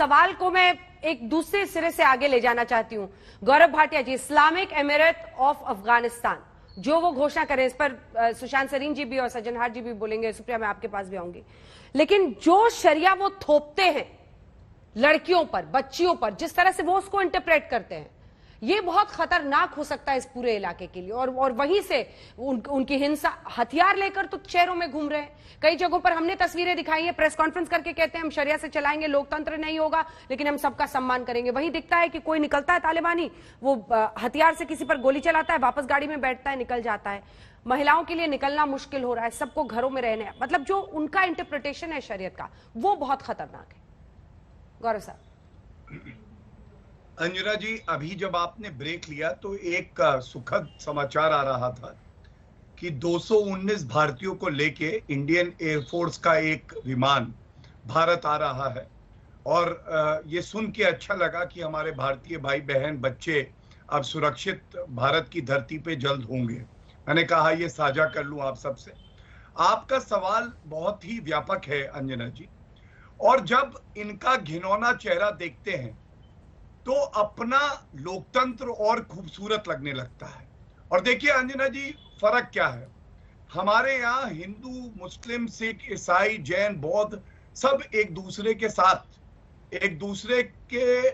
सवाल को मैं एक दूसरे सिरे से आगे ले जाना चाहती हूं। गौरव भाटिया जी, इस्लामिक एमिरेट ऑफ अफगानिस्तान, जो वो घोषणा करें, इस पर सुशांत सरीन जी भी और सज्जनहार जी भी बोलेंगे। सुप्रिया, मैं आपके पास भी आऊंगी। लेकिन जो शरिया वो थोपते हैं लड़कियों पर, बच्चियों पर, जिस तरह से वो उसको इंटरप्रेट करते हैं, ये बहुत खतरनाक हो सकता है इस पूरे इलाके के लिए। और वहीं से उनकी हिंसा, हथियार लेकर तो शहरों में घूम रहे हैं। कई जगहों पर हमने तस्वीरें दिखाई है, प्रेस कॉन्फ्रेंस करके कहते हैं हम शरिया से चलाएंगे, लोकतंत्र नहीं होगा, लेकिन हम सबका सम्मान करेंगे। वहीं दिखता है कि कोई निकलता है तालिबानी, वो हथियार से किसी पर गोली चलाता है, वापस गाड़ी में बैठता है, निकल जाता है। महिलाओं के लिए निकलना मुश्किल हो रहा है, सबको घरों में रहने, मतलब जो उनका इंटरप्रिटेशन है शरीयत का, वो बहुत खतरनाक है। गौरव साहब। अंजना जी, अभी जब आपने ब्रेक लिया तो एक सुखद समाचार आ रहा था कि 219 भारतीयों को लेके इंडियन एयरफोर्स का एक विमान भारत आ रहा है। और ये सुन के अच्छा लगा कि हमारे भारतीय भाई बहन बच्चे अब सुरक्षित भारत की धरती पे जल्द होंगे। मैंने कहा ये साझा कर लूं आप सबसे। आपका सवाल बहुत ही व्यापक है अंजना जी, और जब इनका घिनौना चेहरा देखते हैं तो अपना लोकतंत्र और खूबसूरत लगने लगता है। और देखिए अंजना जी, फर्क क्या है, हमारे यहाँ हिंदू, मुस्लिम, सिख, ईसाई, जैन, बौद्ध सब एक दूसरे के साथ, एक दूसरे के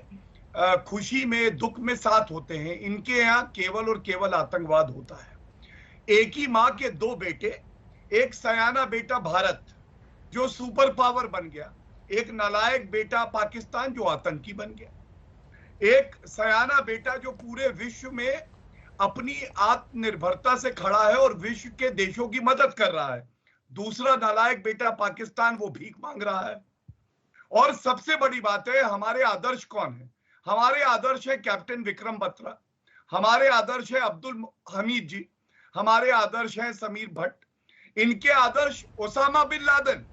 खुशी में दुख में साथ होते हैं। इनके यहाँ केवल और केवल आतंकवाद होता है। एक ही माँ के दो बेटे, एक सयाना बेटा भारत जो सुपर पावर बन गया, एक नालायक बेटा पाकिस्तान जो आतंकी बन गया। एक सयाना बेटा जो पूरे विश्व में अपनी आत्मनिर्भरता से खड़ा है और विश्व के देशों की मदद कर रहा है। दूसरा नालायक बेटा पाकिस्तान, वो भीख मांग रहा है। और सबसे बड़ी बात है, हमारे आदर्श कौन है? हमारे आदर्श है कैप्टन विक्रम बत्रा, हमारे आदर्श है अब्दुल हमीद जी, हमारे आदर्श है समीर भट्ट, इनके आदर्श Osama bin Laden,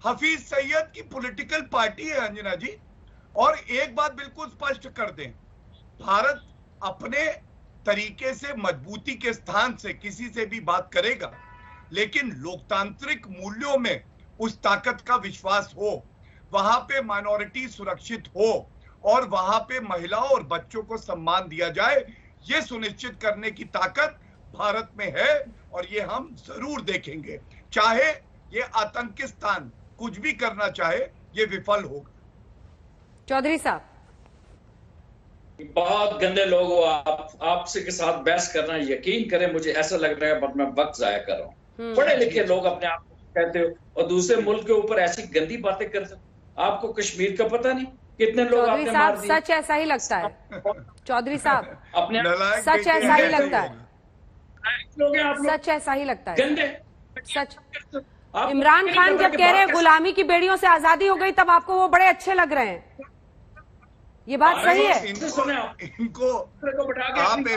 Hafiz Saeed की पॉलिटिकल पार्टी है अंजना जी। और एक बात बिल्कुल स्पष्ट कर दें, भारत अपने तरीके से मजबूती के स्थान से किसी से भी बात करेगा, लेकिन लोकतांत्रिक मूल्यों में उस ताकत का विश्वास हो, वहां पे माइनॉरिटी सुरक्षित हो और वहां पे महिलाओं और बच्चों को सम्मान दिया जाए, ये सुनिश्चित करने की ताकत भारत में है। और ये हम जरूर देखेंगे, चाहे ये आतंकिस्तान कुछ भी करना चाहे, ये विफल होगा। चौधरी साहब, बहुत गंदे लोग हो आपसे के साथ बहस करना, यकीन करें मुझे ऐसा लग रहा है बट मैं वक्त जाया कर रहा हूँ। पढ़े लिखे लोग अपने आप को कहते हो और दूसरे मुल्क के ऊपर ऐसी गंदी बातें करते हो। आपको कश्मीर का पता नहीं कितने लोग आपने मार दिए। सच ऐसा ही लगता है चौधरी साहब, अपने सच ऐसा ही लगता है, सच ऐसा ही लगता है, गंदे सच। इमरान खान जब कह रहे हैं गुलामी की बेड़ियों से आजादी हो गई, तब आपको वो बड़े अच्छे लग रहे हैं। ये बात सही है। इनको आप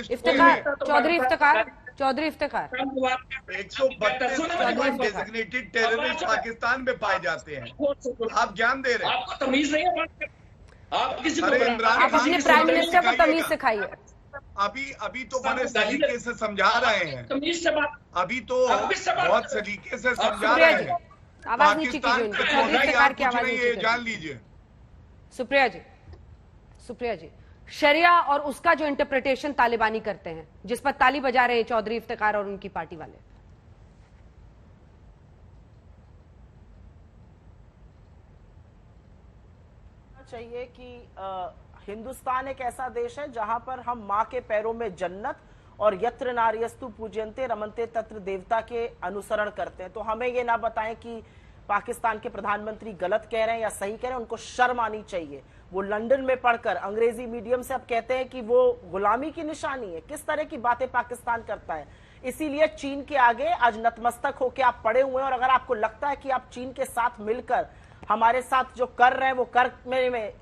इफ्तिखार, चौधरी इफ्तिखार 132 डेजिग्नेटेड टेररिस्ट पाकिस्तान में पाए जाते हैं। आप ज्ञान दे रहे हैं। आपको तमीज नहीं है, आप किसी को आप अपने प्राइम मिनिस्टर को तमीज सिखाइए। अभी तो बड़े सलीके से समझा रहे हैं, अभी तो बहुत सलीके से समझा रहे हैं। आवाज नीचे कीजिए, चौधरी इफ्तिखार की आवाज नीचे जान लीजिए। सुप्रिया जी, शरिया और उसका जो इंटरप्रिटेशन तालिबानी करते हैं, जिस पर ताली बजा रहे हैं चौधरी इफ्तिखार और उनकी पार्टी वाले, चाहिए कि हिंदुस्तान एक ऐसा देश है जहां पर हम मां के पैरों में जन्नत और यत्र नार्यस्तु पूज्यन्ते रमन्ते तत्र देवता के अनुसरण करते हैं। तो हमें ये ना बताएं कि पाकिस्तान के प्रधानमंत्री गलत कह रहे हैं या सही कह रहे हैं, उनको शर्म आनी चाहिए। वो लंदन में पढ़कर अंग्रेजी मीडियम से अब कहते हैं कि वो गुलामी की निशानी है। किस तरह की बातें पाकिस्तान करता है। इसीलिए चीन के आगे आज नतमस्तक होकर आप पड़े हुए हैं। और अगर आपको लगता है कि आप चीन के साथ मिलकर हमारे साथ जो कर रहे हैं वो कर में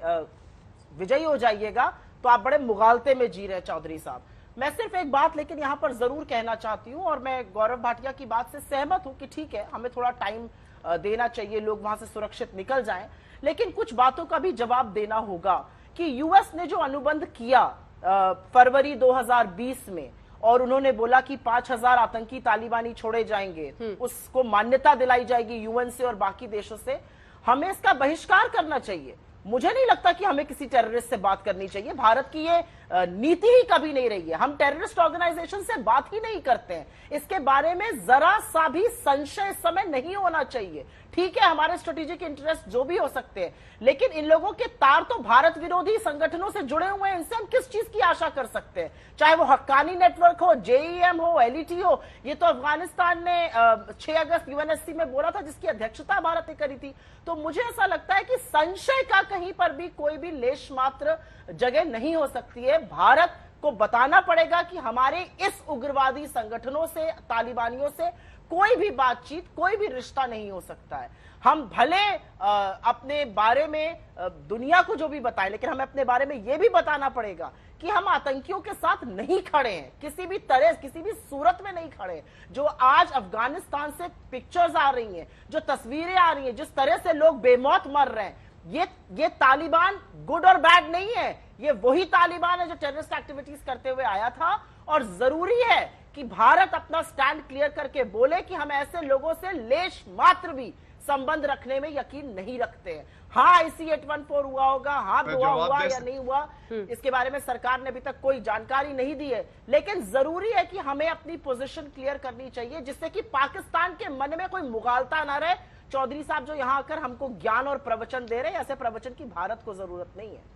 विजयी हो जाइएगा, तो आप बड़े मुगालते में जी रहे हैं चौधरी साहब। मैं सिर्फ एक बात लेकिन यहां पर जरूर कहना चाहती हूं, और मैं गौरव भाटिया की बात से सहमत हूं कि ठीक है, हमें थोड़ा टाइम देना चाहिए, लोग वहां से सुरक्षित निकल जाएं, लेकिन कुछ बातों का भी जवाब देना होगा कि यूएस ने जो अनुबंध किया फरवरी 2020 में, और उन्होंने बोला कि 5000 आतंकी तालिबानी छोड़े जाएंगे, उसको मान्यता दिलाई जाएगी यूएन से और बाकी देशों से। हमें इसका बहिष्कार करना चाहिए। मुझे नहीं लगता कि हमें किसी टेररिस्ट से बात करनी चाहिए। भारत की ये नीति ही कभी नहीं रही है। हम टेररिस्ट ऑर्गेनाइजेशन से बात ही नहीं करते हैं। इसके बारे में जरा सा भी संशय इस समय नहीं होना चाहिए। ठीक है, हमारे स्ट्रेटेजिक इंटरेस्ट जो भी हो सकते हैं, लेकिन इन लोगों के तार तो भारत विरोधी संगठनों से जुड़े हुए हैं। इनसे हम किस चीज की आशा कर सकते हैं? चाहे वो हक्कानी नेटवर्क हो, जेईएम हो, एलईटी हो। ये तो अफगानिस्तान ने 6 अगस्त यूएनएससी में बोला था, जिसकी अध्यक्षता भारत ने करी थी। तो मुझे ऐसा लगता है कि संशय का कहीं पर भी कोई भी लेश मात्र जगह नहीं हो सकती है। भारत को बताना पड़ेगा कि हमारे इस उग्रवादी संगठनों से, तालिबानियों से कोई भी बातचीत, कोई भी रिश्ता नहीं हो सकता है। हम भले अपने बारे में दुनिया को जो भी बताएं, लेकिन हमें अपने बारे में यह भी बताना पड़ेगा कि हम आतंकियों के साथ नहीं खड़े हैं, किसी भी तरह, किसी भी सूरत में नहीं खड़े। जो आज अफगानिस्तान से पिक्चर्स आ रही हैं, जो तस्वीरें आ रही हैं, जिस तरह से लोग बेमौत मर रहे हैं, ये तालिबान गुड और बैड नहीं है। ये वही तालिबान है जो टेररिस्ट एक्टिविटीज करते हुए आया था। और जरूरी है कि भारत अपना स्टैंड क्लियर करके बोले कि हम ऐसे लोगों से लेश मात्र भी संबंध रखने में यकीन नहीं रखते हैं। हाँ, IC 814 हुआ होगा, हाँ हुआ या नहीं हुआ, इसके बारे में सरकार ने अभी तक कोई जानकारी नहीं दी है। लेकिन जरूरी है कि हमें अपनी पोजीशन क्लियर करनी चाहिए, जिससे कि पाकिस्तान के मन में कोई मुगालता ना रहे। चौधरी साहब जो यहां आकर हमको ज्ञान और प्रवचन दे रहे हैं, ऐसे प्रवचन की भारत को जरूरत नहीं है।